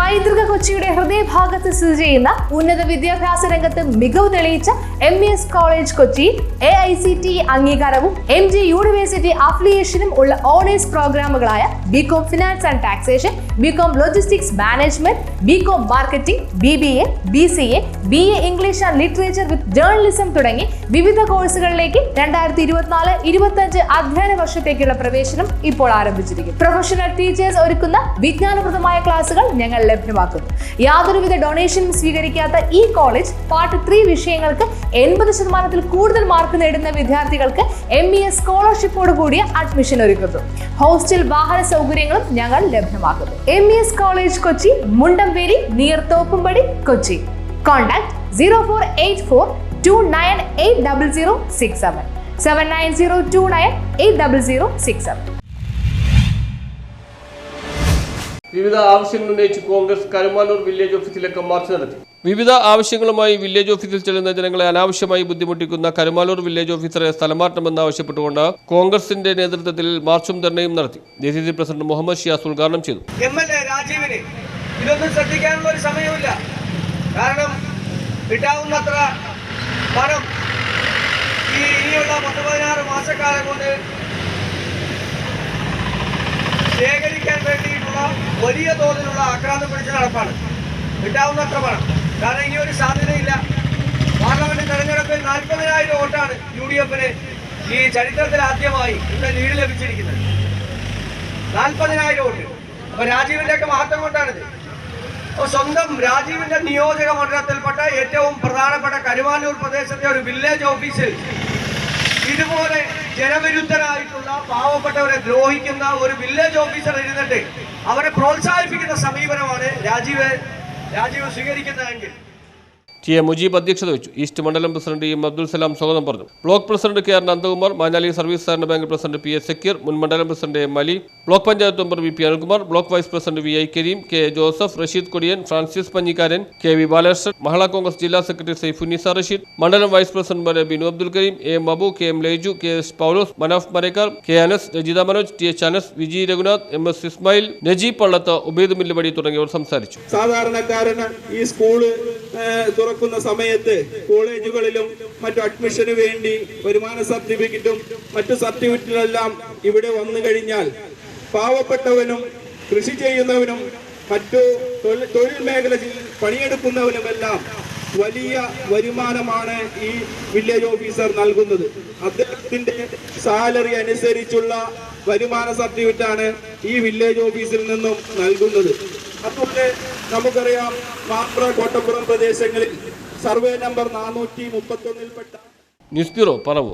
പൈതൃക കൊച്ചിയുടെ ഹൃദയഭാഗത്ത് സ്ഥിതി ചെയ്യുന്ന ഉന്നത വിദ്യാഭ്യാസ രംഗത്ത് മികവ് തെളിയിച്ച MES കോളേജ് കൊച്ചി AICTE അംഗീകാരവും MG യൂണിവേഴ്സിറ്റി അഫിലിയേഷനും ഉള്ള ഓണേഴ്സ് പ്രോഗ്രാമുകളായ BCom finance and taxation, BCom logistics management, BCom marketing, BBA, BCA, BA English and literature with journalism തുടങ്ങി വിവിധ കോഴ്സുകളിലേക്ക് 2024-25 അധ്യയന വർഷത്തേക്കുള്ള പ്രവേശനം ഇപ്പോൾ ആരംഭിച്ചിരിക്കുന്നു. പ്രൊഫഷണൽ ടീച്ചേഴ്സ് ഒരുക്കുന്ന വിജ്ഞാനപ്രദമായ ക്ലാസുകൾ ഞങ്ങൾ ലഭ്യമാക്കുന്നു. യാതൊരുവിധ ഡൊണേഷനും സ്വീകരിക്കാത്ത ഈ കോളേജ് പാർട്ട് 3 വിഷയങ്ങൾക്ക് 80% കൂടുതൽ മാർക്ക് നേടുന്ന വിദ്യാർത്ഥികൾക്ക് MES സ്കോളർഷിപ്പോട് കൂടിയ അഡ്മിഷൻ ഒരുക്കുന്നു. ഹോസ്റ്റൽ വാഹന സൗകര്യങ്ങളും ഞങ്ങൾ ലഭ്യമാക്കുന്നു. MES college Kochi, Mundamveli, near Thoppumpady, Kochi. Contact 0484298067 7902980067. വിവിധ ആവശ്യങ്ങൾ ഉന്നയിച്ച് കോൺഗ്രസ് കരുമാലൂർ വില്ലേജ് ഓഫീസിലേക്ക് മാർച്ച് നടത്തി. വിവിധ ആവശ്യങ്ങളുമായി വില്ലേജ് ഓഫീസിൽ ചെല്ലുന്ന ജനങ്ങളെ അനാവശ്യമായി ബുദ്ധിമുട്ടിക്കുന്ന കരുമാലൂർ വില്ലേജ് ഓഫീസറെ സ്ഥലമാറ്റണമെന്നാവശ്യപ്പെട്ടുകൊണ്ട് കോൺഗ്രസിന്റെ നേതൃത്വത്തിൽ മാർച്ചും ധർണയും നടത്തി. DCC പ്രസിഡന്റ് മുഹമ്മദ് ഷിയാസ് ഉദ്ഘാടനം ചെയ്തു. MLA രാജീവിന് ഇതൊന്നും ശ്രദ്ധിക്കാനുള്ള ഒരു സമയമില്ല. കാരണം കിട്ടാവുന്നത്ര പണം ഇനിയുള്ള 10-16 മാസക്കാലം കൊണ്ട് ശേഖരിക്കാൻ വേണ്ടിയിട്ടുള്ള വലിയ തോതിലുള്ള ആക്രാന്തം പിടിച്ച നടപ്പാണ്. കിട്ടാവുന്നത്ര പണം. കാരണം ഇനി ഒരു സാധ്യതയില്ല. പാർലമെന്റ് തെരഞ്ഞെടുപ്പിൽ 40,000 വോട്ടാണ് UDFന് ഈ ചരിത്രത്തിൽ ആദ്യമായി ഇവിടെ ലീഡ് ലഭിച്ചിരിക്കുന്നത്. 40,000 വോട്ട്. അപ്പൊ രാജീവിന്റെ ഒക്കെ മഹത്വം കൊണ്ടാണിത്. അപ്പൊ സ്വന്തം രാജീവിന്റെ നിയോജക മണ്ഡലത്തിൽപ്പെട്ട ഏറ്റവും പ്രധാനപ്പെട്ട കരുമാലൂർ പ്രദേശത്തെ ഒരു വില്ലേജ് ഓഫീസിൽ ഇതുപോലെ ജനവിരുദ്ധരായിട്ടുള്ള പാവപ്പെട്ടവരെ ദ്രോഹിക്കുന്ന ഒരു വില്ലേജ് ഓഫീസർ ഇരുന്നിട്ട് അവരെ പ്രോത്സാഹിപ്പിക്കുന്ന സമീപനമാണ് രാജീവ് സ്വീകരിക്കുന്നതെങ്കിൽ ടി എ മുജീബ് അധ്യക്ഷത വെച്ചു. ഈസ്റ്റ് മണ്ഡലം പ്രസിഡന്റ് എം അബ്ദുൽ സലാം സ്വാഗതം പറഞ്ഞു. Block president KR Nandakumar, Manjali service സഹകരണ ബാങ്ക് പ്രസിഡന്റ് PA സക്കീർ, മുൻ മണ്ഡലം president M Ali, block panchayat member VP Anilkumar, block vice president VI Kareem, K Joseph, Rasheed Kodiyan, Francis Panjikkaran, KV Balakrishnan, Mahila Congress ജില്ലാ സെക്രട്ടറി സൈഫുന്നിസ റഷീദ്, മണ്ഡലം vice president Binu Abdul Kareem, AM Abu, KM Laiju, KS Paulose, Manaf Marakkar, K Anas, Rajitha Manoj, TH Anas, Viji Raghunath, MS Ismail, Najeeb Pallath, Ubaid Millupadi തുടങ്ങിയവർ സംസാരിച്ചു. സാധാരണക്കാരന് ഈ സ്കൂള് തുറക്കുന്ന സമയത്ത് കോളേജുകളിലും മറ്റു അഡ്മിഷന് വേണ്ടി വരുമാന സർട്ടിഫിക്കറ്റും മറ്റു സർട്ടിഫിക്കറ്റുകളെല്ലാം ഇവിടെ വന്നു കഴിഞ്ഞാൽ പാവപ്പെട്ടവനും കൃഷി ചെയ്യുന്നവനും മറ്റു തൊഴിൽ മേഖലയിൽ പണിയെടുക്കുന്നവനുമെല്ലാം വലിയ വരുമാനമാണ് ഈ വില്ലേജ് ഓഫീസർ നൽകുന്നത്. അദ്ദേഹത്തിന്റെ സാലറി അനുസരിച്ചുള്ള വരുമാന സർട്ടിഫിക്കറ്റാണ് ഈ വില്ലേജ് ഓഫീസിൽ നിന്നും നൽകുന്നത്. അതുപോലെ നമുക്കറിയാം, മാപ്ര കോട്ടപ്പുറം പ്രദേശങ്ങളിൽ സർവേ നമ്പർ 431 ൽപ്പെട്ട ന്യൂസ് ബ്യൂറോ പറവൂർ.